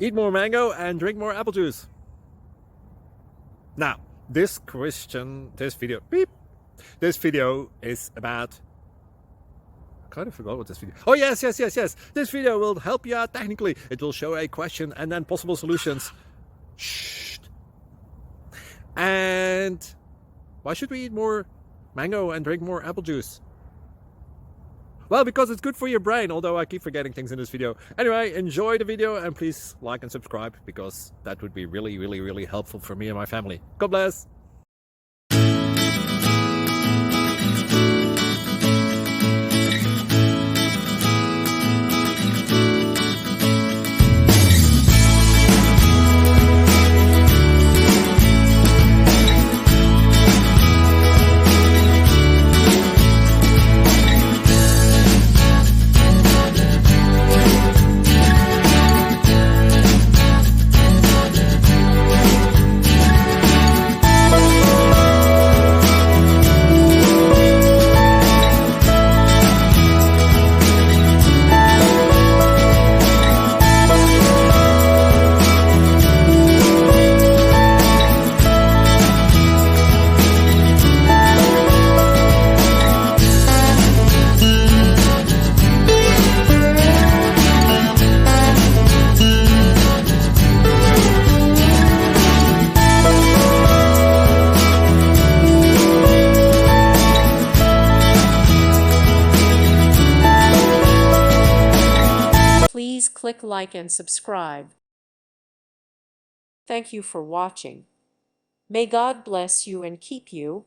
Eat more mango and drink more apple juice. Now, this video is about... I kind of forgot what this video... Oh, yes. This video will help you out technically. It will show a question and then possible solutions. Shh. And why should we eat more mango and drink more apple juice? Well, because it's good for your brain, although I keep forgetting things in this video. Anyway, enjoy the video and please like and subscribe, because that would be really helpful for me and my family. God bless! Please click like and subscribe. Thank you for watching. May God bless you and keep you.